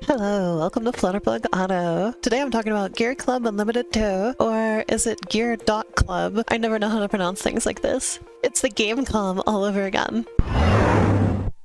Hello, welcome to Flutterbug Auto. Today I'm talking about Gear.Club Unlimited 2, or is it Gear.Club? I never know how to pronounce things like this. It's the Gamecom all over again.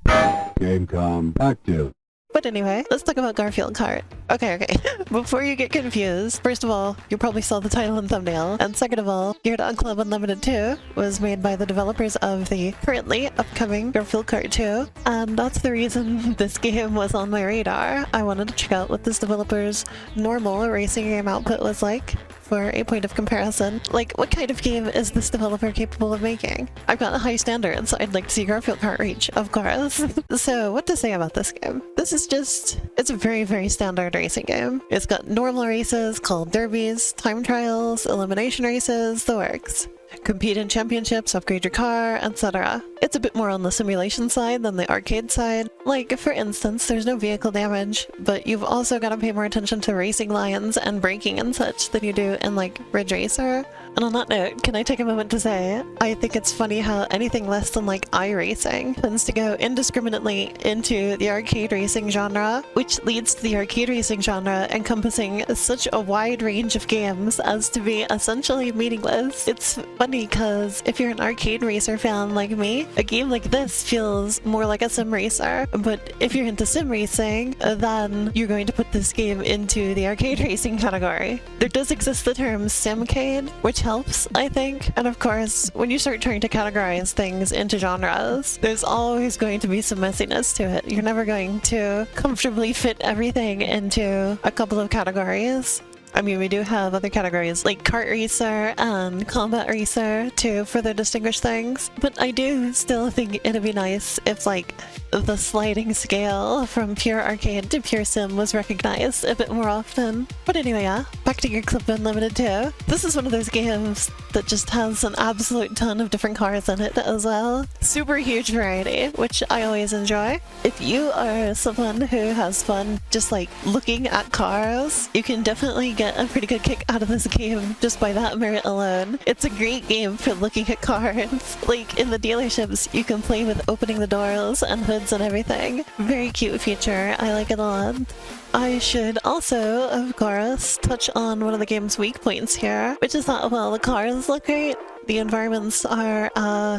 Gamecom active. But anyway, let's talk about Garfield Kart. Okay. Before you get confused, first of all, you probably saw the title and thumbnail, and second of all, Gear.Club Unlimited 2 was made by the developers of the currently upcoming Garfield Kart 2, and that's the reason this game was on my radar. I wanted to check out what this developer's normal racing game output was like for a point of comparison. Like, what kind of game is this developer capable of making? I've got high standards, so I'd like to see Garfield Kart reach, of course. So, what to say about this game? This is it's a very, very standard racing game. It's got normal races called derbies, time trials, elimination races, the works. Compete in championships, upgrade your car, etc. It's a bit more on the simulation side than the arcade side. Like, for instance, there's no vehicle damage, but you've also got to pay more attention to racing lines and braking and such than you do in, like, Ridge Racer. And on that note, can I take a moment to say, I think it's funny how anything less than, like, iRacing tends to go indiscriminately into the arcade racing genre, which leads to the arcade racing genre encompassing such a wide range of games as to be essentially meaningless. It's funny because if you're an arcade racer fan like me, a game like this feels more like a sim racer, but if you're into sim racing, then you're going to put this game into the arcade racing category. There does exist the term simcade, which helps, I think, and of course, when you start trying to categorize things into genres, there's always going to be some messiness to it. You're never going to comfortably fit everything into a couple of categories. I mean, we do have other categories like kart racer and combat racer to further distinguish things, but I do still think it'd be nice if, like, the sliding scale from pure arcade to pure sim was recognized a bit more often. But anyway, yeah, back to Gear.Club Unlimited 2. This is one of those games that just has an absolute ton of different cars in it as well. Super huge variety, which I always enjoy. If you are someone who has fun just, like, looking at cars, you can definitely get a pretty good kick out of this game just by that merit alone. It's a great game for looking at cars. Like, in the dealerships, you can play with opening the doors and hoods and everything. Very cute feature. I like it a lot. I should also, of course, touch on one of the game's weak points here, which is that, well, the cars look great. The environments are,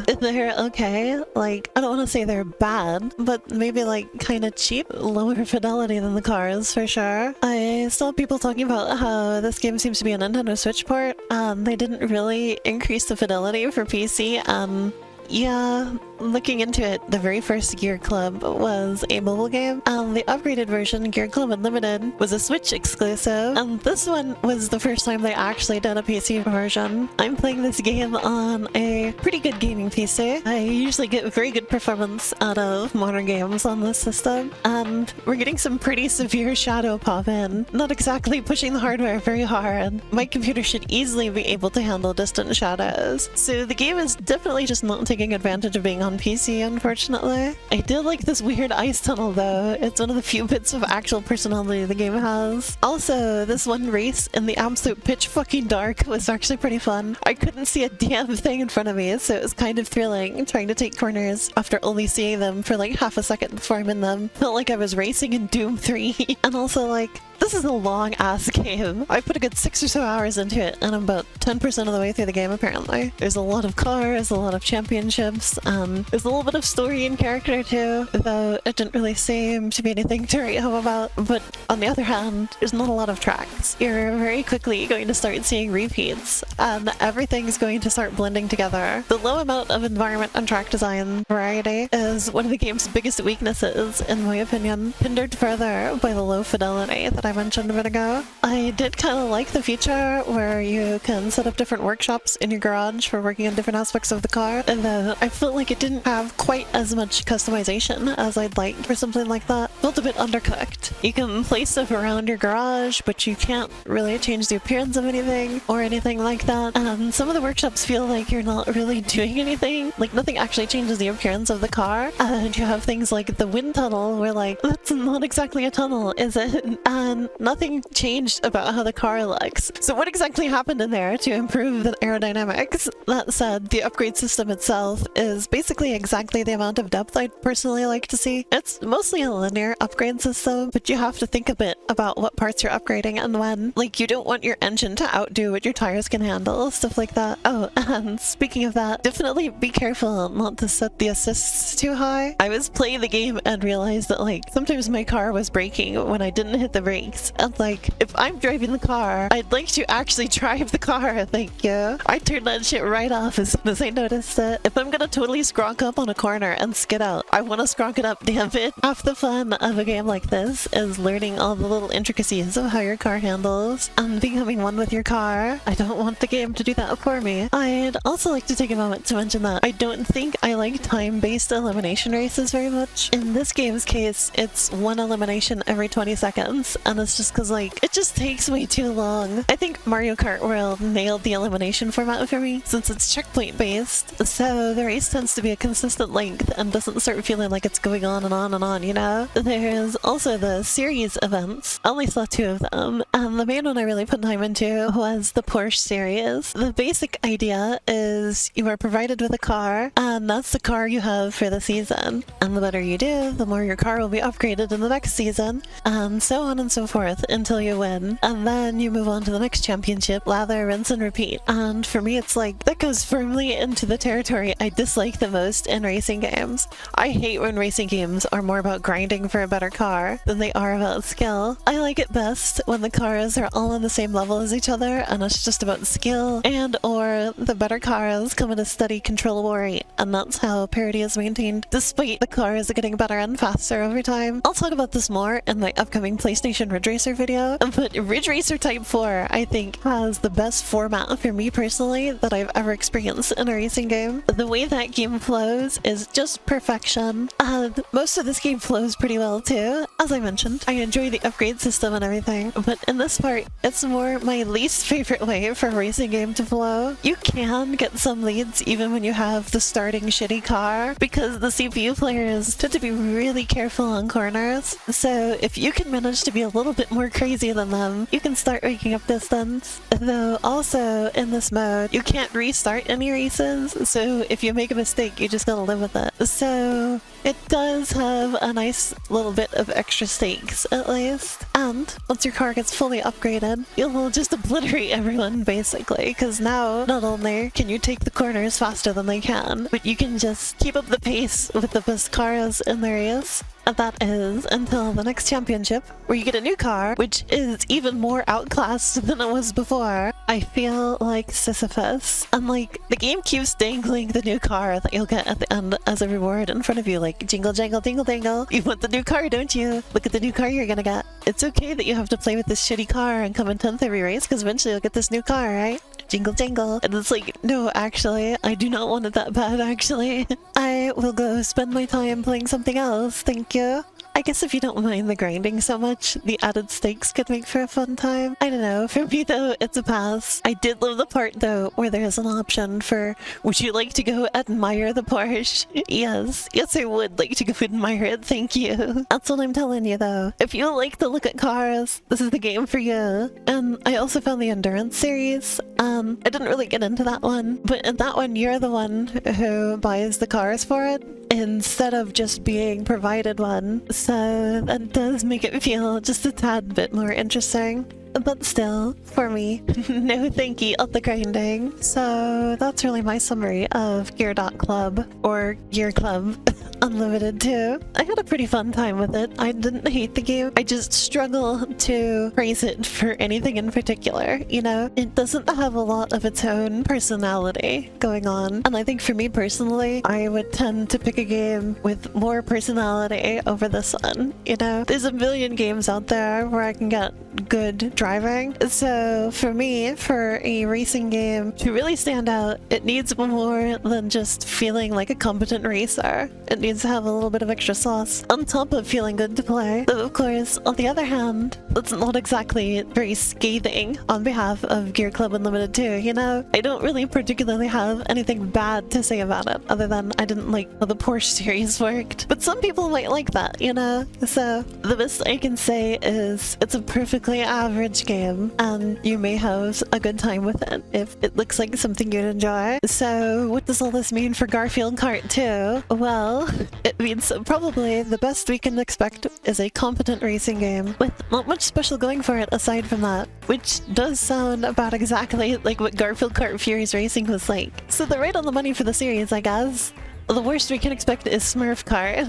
they're okay. Like, I don't want to say they're bad, but maybe, like, kind of cheap. Lower fidelity than the cars, for sure. I saw people talking about how this game seems to be a Nintendo Switch port, and they didn't really increase the fidelity for PC, yeah, looking into it, the very first Gear.Club was a mobile game, and the upgraded version, Gear.Club Unlimited, was a Switch exclusive, and this one was the first time they actually did a PC version. I'm playing this game on a pretty good gaming PC. I usually get very good performance out of modern games on this system, and we're getting some pretty severe shadow pop-in. Not exactly pushing the hardware very hard. My computer should easily be able to handle distant shadows, so the game is definitely just not taking advantage of being on PC, unfortunately. I did like this weird ice tunnel though. It's one of the few bits of actual personality the game has. Also, this one race in the absolute pitch fucking dark was actually pretty fun. I couldn't see a damn thing in front of me, so it was kind of thrilling trying to take corners after only seeing them for like half a second before I'm in them. Felt like I was racing in Doom 3. And also, like, this is a long-ass game. I put a good 6 or so hours into it, and I'm about 10% of the way through the game, apparently. There's a lot of cars, a lot of championships, there's a little bit of story and character too, though it didn't really seem to be anything to write home about. But on the other hand, there's not a lot of tracks. You're very quickly going to start seeing repeats, and everything's going to start blending together. The low amount of environment and track design variety is one of the game's biggest weaknesses, in my opinion, hindered further by the low fidelity that I mentioned a bit ago. I did kind of like the feature where you can set up different workshops in your garage for working on different aspects of the car, and then I felt like it didn't have quite as much customization as I'd like for something like that. Felt a bit undercooked. You can place stuff around your garage, but you can't really change the appearance of anything or anything like that, and some of the workshops feel like you're not really doing anything. Like, nothing actually changes the appearance of the car, and you have things like the wind tunnel where, like, that's not exactly a tunnel, is it? And nothing changed about how the car looks. So what exactly happened in there to improve the aerodynamics? That said, the upgrade system itself is basically exactly the amount of depth I'd personally like to see. It's mostly a linear linear upgrade system, but you have to think a bit about what parts you're upgrading and when. Like, you don't want your engine to outdo what your tires can handle, stuff like that. Oh, and speaking of that, definitely be careful not to set the assists too high. I was playing the game and realized that, like, sometimes my car was braking when I didn't hit the brakes. And, like, if I'm driving the car, I'd like to actually drive the car, thank you. I turned that shit right off as soon as I noticed it. If I'm gonna totally scronk up on a corner and skid out, I want to scronk it up, damn it. Half the fun of a game like this is learning all the little intricacies of how your car handles and becoming one with your car. I don't want the game to do that for me. I'd also like to take a moment to mention that I don't think I like time-based elimination races very much. In this game's case, it's one elimination every 20 seconds, and it's just because, like, it just takes way too long. I think Mario Kart World nailed the elimination format for me since it's checkpoint-based, so the race tends to be a consistent length and doesn't start feeling like it's going on and on and on, you know? There's also the series events. I only saw 2 of them, and the main one I really put time into was the Porsche series. The basic idea is you are provided with a car, and that's the car you have for the season. And the better you do, the more your car will be upgraded in the next season, and so on and so forth until you win. And then you move on to the next championship, lather, rinse, and repeat. And for me, it's like, that goes firmly into the territory I dislike the most in racing games. I hate when racing games are more about grinding for a better car than they are about skill. I like it best when the cars are all on the same level as each other and it's just about skill, and or the better cars come at a steady, controllable rate, and that's how parity is maintained despite the cars getting better and faster over time. I'll talk about this more in my upcoming PlayStation Ridge Racer video, but Ridge Racer Type 4 I think has the best format for me personally that I've ever experienced in a racing game. The way that game flows is just perfection, and most of this game flows pretty well too. As I mentioned, I enjoy the upgrade system and everything, but in this part, it's more my least favorite way for a racing game to flow. You can get some leads even when you have the starting shitty car, because the CPU players tend to be really careful on corners, so if you can manage to be a little bit more crazy than them, you can start raking up distance. Though also, in this mode, you can't restart any races, so if you make a mistake, you just gotta live with it. So it does have a nice little bit of extra stakes, at least. And once your car gets fully upgraded, you'll just obliterate everyone, basically, because now, not only can you take the corners faster than they can, but you can just keep up the pace with the best cars in the race. And that is until the next championship, where you get a new car, which is even more outclassed than it was before. I feel like Sisyphus. And like, the game keeps dangling the new car that you'll get at the end as a reward in front of you, like jingle jangle dingle dangle. You want the new car, don't you? Look at the new car you're gonna get. It's okay that you have to play with this shitty car and come in 10th every race, because eventually you'll get this new car, right? Jingle jangle. And it's like, no, actually, I do not want it that bad, actually. I will go spend my time playing something else, thank you. I guess if you don't mind the grinding so much, the added stakes could make for a fun time. I don't know, for me though, it's a pass. I did love the part though, where there's an option for, would you like to go admire the Porsche? Yes, I would like to go admire it, thank you. That's what I'm telling you though. If you like to look at cars, this is the game for you. And I also found the Endurance series. I didn't really get into that one, but in that one, you're the one who buys the cars for it, instead of just being provided one. So that does make it feel just a tad bit more interesting. But still, for me, no thank you on the grinding. So that's really my summary of Gear.Club, or Gear.Club Unlimited 2. I had a pretty fun time with it. I didn't hate the game. I just struggle to praise it for anything in particular, you know? It doesn't have a lot of its own personality going on. And I think for me personally, I would tend to pick a game with more personality over this one, you know? There's a million games out there where I can get good driving. So for me, for a racing game to really stand out, it needs more than just feeling like a competent racer. It needs to have a little bit of extra sauce on top of feeling good to play. Though of course, on the other hand, that's not exactly very scathing on behalf of Gear.Club Unlimited 2, you know? I don't really particularly have anything bad to say about it, other than I didn't like how the Porsche series worked. But some people might like that, you know? So the best I can say is it's a perfectly average game, and you may have a good time with it if it looks like something you'd enjoy. So what does all this mean for Garfield Kart 2? Well, It means probably the best we can expect is a competent racing game with not much special going for it aside from that, which does sound about exactly like what Garfield Kart Furious Racing was like. So they're right on the money for the series, I guess. The worst we can expect is Smurf Kart,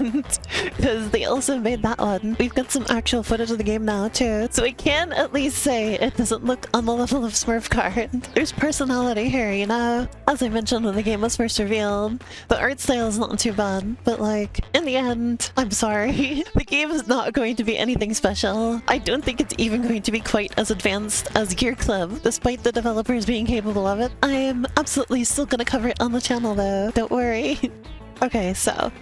because they also made that one. We've got some actual footage of the game now too, so we can at least say it doesn't look on the level of Smurf Kart. There's personality here, you know? As I mentioned when the game was first revealed, the art style is not too bad, but like, in the end, I'm sorry. The game is not going to be anything special. I don't think it's even going to be quite as advanced as Gear.Club, despite the developers being capable of it. I am absolutely still gonna cover it on the channel though, don't worry. Okay, so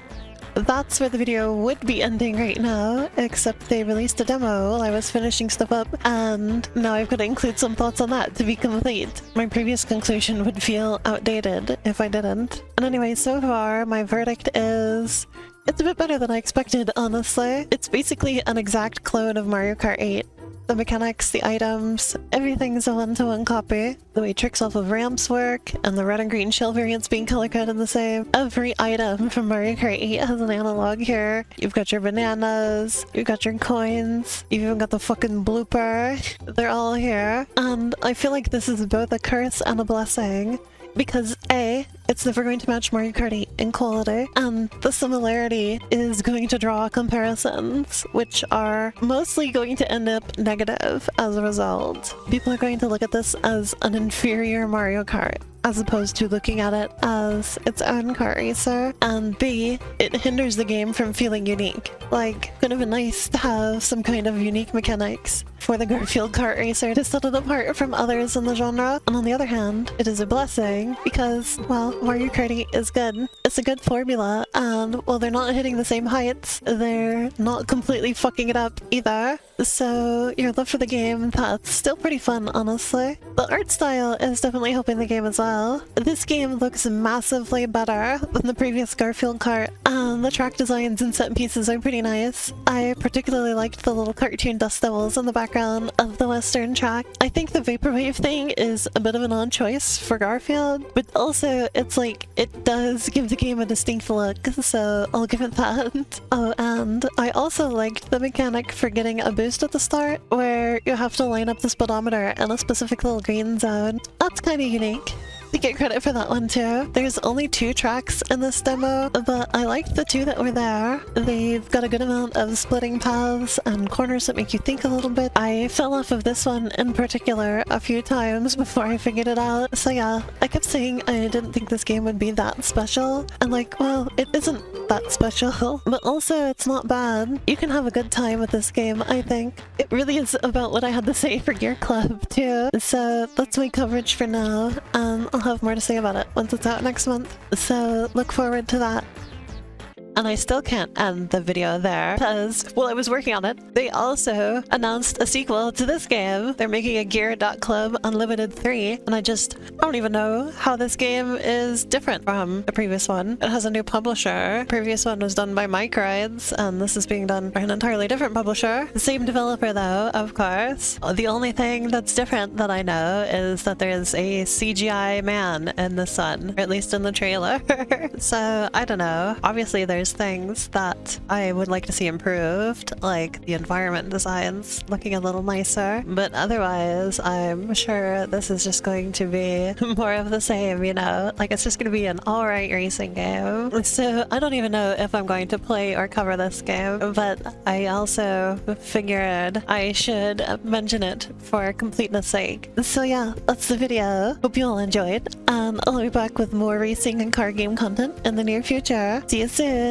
that's where the video would be ending right now, except they released a demo while I was finishing stuff up, and now I've got to include some thoughts on that to be complete. My previous conclusion would feel outdated if I didn't. And anyway, so far, my verdict is it's a bit better than I expected, honestly. It's basically an exact clone of Mario Kart 8. The mechanics, the items, everything's a one-to-one copy. The way tricks off of ramps work, and the red and green shell variants being color-coded the same. Every item from Mario Kart 8 has an analog here. You've got your bananas, you've got your coins, you've even got the fucking blooper. They're all here. And I feel like this is both a curse and a blessing. Because A, it's never going to match Mario Kart 8 in quality, and the similarity is going to draw comparisons, which are mostly going to end up negative as a result. People are going to look at this as an inferior Mario Kart, as opposed to looking at it as its own kart racer. And B, it hinders the game from feeling unique. Like, kind of nice to have some kind of unique mechanics for the Garfield Kart racer to set it apart from others in the genre. And on the other hand, it is a blessing because, well, Mario Kart 8 is good. It's a good formula, and while they're not hitting the same heights, they're not completely fucking it up either. So you're left with a game that's still pretty fun, honestly. The art style is definitely helping the game as well. This game looks massively better than the previous Garfield Kart, and the track designs and set pieces are pretty nice. I particularly liked the little cartoon dust devils in the background of the western track. I think the vaporwave thing is a bit of an odd choice for Garfield, but also it's like it does give the game a distinct look, so I'll give it that. Oh, and I also liked the mechanic for getting a boost at the start, where you have to line up the speedometer in a specific little green zone. That's kind of unique. To get credit for that one too. There's only 2 tracks in this demo, but I liked the 2 that were there. They've got a good amount of splitting paths and corners that make you think a little bit. I fell off of this one in particular a few times before I figured it out. So yeah, I kept saying I didn't think this game would be that special. And like, well, it isn't that special, but also it's not bad. You can have a good time with this game, I think. It really is about what I had to say for Gear.Club too. So that's my coverage for now, and I'll have more to say about it once it's out next month. So look forward to that. And I still can't end the video there, because while I was working on it, they also announced a sequel to this game. They're making a Gear.Club Unlimited 3, and I don't even know how this game is different from the previous one. It has a new publisher. The previous one was done by Microids, and this is being done by an entirely different publisher. The same developer though, of course. The only thing that's different that I know is that there's a CGI man in this one, or at least in the trailer. So, I don't know. Obviously there's things that I would like to see improved, like the environment designs looking a little nicer, but otherwise I'm sure this is just going to be more of the same, you know? Like, it's just going to be an alright racing game. So I don't even know if I'm going to play or cover this game, but I also figured I should mention it for completeness sake. So yeah, that's the video. Hope you all enjoyed, and I'll be back with more racing and car game content in the near future. See you soon!